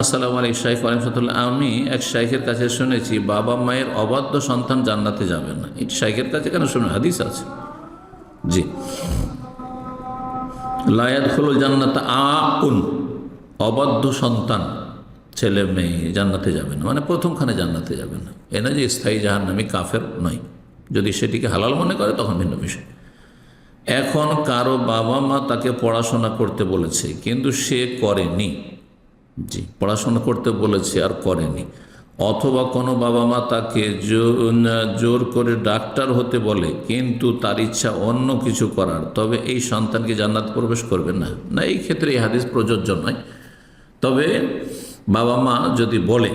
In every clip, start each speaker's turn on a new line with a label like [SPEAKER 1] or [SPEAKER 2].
[SPEAKER 1] আসসালামু আলাইকুম শাইখ আলহামদুলিল্লাহ। আমি এক শাইখের কাছে শুনেছি বাবা মায়ের অবাধ্য সন্তান জান্নাতে যাবে না। এই শাইখের কাছে কেন শুনে? হাদিস আছে। জি, লা ইয়াদখুলুল জান্নাতা আকুন, অবাধ্য সন্তান ছেলে মেয়ে জান্নাতে যাবে না, মানে প্রথমখানে জান্নাতে যাবে না। এ না যে স্থায়ী জাহান্নামী কাফের নয়, যদি সেটিকে হালাল মনে করে তখন ভিন্ন বিষয়। এখন কারো বাবা মা তাকে পড়াশোনা করতে বলেছে কিন্তু সে করেনি, জি, পড়াশোনা করতে বলেছে আর করেনি, অথবা কোনো বাবা মা তাকে জোর করে ডাক্তার হতে বলে কিন্তু তার ইচ্ছা অন্য কিছু করার, তবে এই সন্তানকে জান্নাত প্রবেশ করবে না। না, এই ক্ষেত্রে এই হাদিস প্রযোজ্য নয়। তবে বাবা মা যদি বলে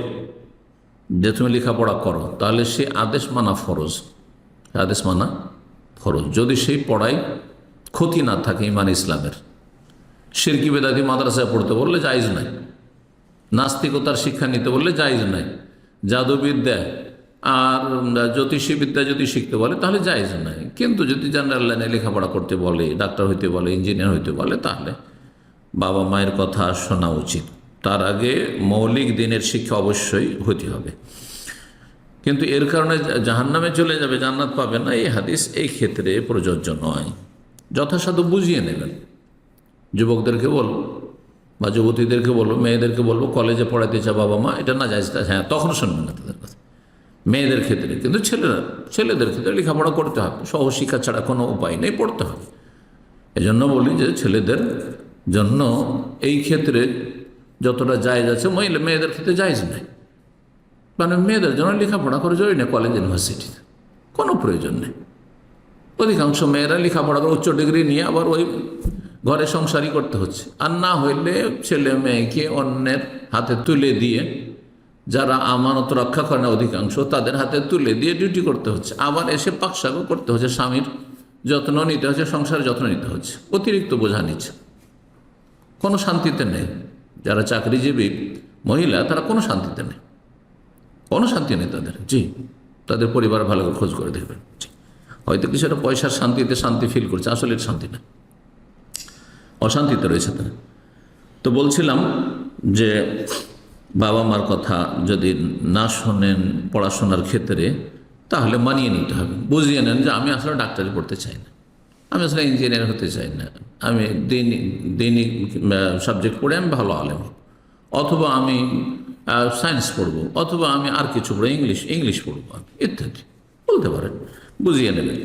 [SPEAKER 1] যে তুমি লেখাপড়া করো, তাহলে সে আদেশ মানা ফরজ, আদেশ মানা ফরজ, যদি সেই পড়ায় ক্ষতি না থাকে ইমান ইসলামের। শিরকি বেদাতি মাদ্রাসায় পড়তে বললে জায়েজ নাই, নাস্তিকতার শিক্ষা নিতে বললে জায়েজ নাই, জাদুবিদ্যা আর জ্যোতিষীবিদ্যা যদি শিখতে বলে তাহলে জায়েজ নাই। কিন্তু যদি জেনারেল লাইনে লেখাপড়া করতে বলে, ডাক্তার হইতে বলে, ইঞ্জিনিয়ার হইতে বলে, তাহলে বাবা মায়ের কথা শোনা উচিত। তার আগে মৌলিক দিনের শিক্ষা অবশ্যই হতে হবে। কিন্তু এর কারণে জাহান্নামে চলে যাবে, জান্নাত পাবে না, এই হাদিস এই ক্ষেত্রে প্রযোজ্য নয়। যথাসাধ্য বুঝিয়ে নেবেন। যুবকদেরকে বলবো বা যুবতীদেরকে বলবো, মেয়েদেরকে বলবো, কলেজে পড়াইতে চায় বাবা মা, এটা না যায়, হ্যাঁ, তখন শুনবেন না তাদের কথা। মেয়েদের ক্ষেত্রে কিন্তু ছেলেদের ক্ষেত্রে লেখাপড়া করতে হবে, সহশিক্ষা ছাড়া কোনো উপায় নেই, পড়তে হবে। এই জন্য বলি যে ছেলেদের জন্য এই ক্ষেত্রে যতটা জায়েজ আছে মেয়েদের ক্ষেত্রে জায়েজ নেই। মানে মেয়েদের জন্য লেখাপড়া করে জরুরি নেই, কলেজ ইউনিভার্সিটিতে কোনো প্রয়োজন নেই। অধিকাংশ মেয়েরা লেখাপড়া করে উচ্চ ডিগ্রি নিয়ে আবার ওই ঘরে সংসারই করতে হচ্ছে। আর না হইলে ছেলে মেয়েকে অন্যের হাতে তুলে দিয়ে, যারা আমানত রক্ষা করে না অধিকাংশ, তাদের হাতে তুলে দিয়ে ডিউটি করতে হচ্ছে। আবার এসে পাকশাকও করতে হচ্ছে, স্বামীর যত্ন নিতে হচ্ছে, সংসারের যত্ন নিতে হচ্ছে, অতিরিক্ত বোঝা নিচ্ছে, কোনো শান্তিতে নেই। যারা চাকরিজীবী মহিলা তারা কোনো শান্তিতে নেই, কোনো শান্তি নেই তাদের। জি, তাদের পরিবার ভালো করে খোঁজ করে দেখবেন। জি, হয়তো কিছুটা পয়সার শান্তিতে শান্তি ফিল করছে, আসলে এটা শান্তি না, অশান্তিতে রয়েছে তারা। তো বলছিলাম যে বাবা মার কথা যদি না শোনেন পড়াশোনার ক্ষেত্রে, তাহলে মানিয়ে নিতে হবে, বুঝিয়ে নেন যে আমি আসলে ডাক্তারি পড়তে চাই না, আমি আসলে ইঞ্জিনিয়ার হতে চাই না, আমি দৈনিক সাবজেক্ট পড়ে আমি ভালো আলেম হব, অথবা আমি সায়েন্স পড়বো, অথবা আমি আর কিছু পড়বো, ইংলিশ পড়বো ইত্যাদি বলতে পারেন, বুঝিয়ে নেবেন।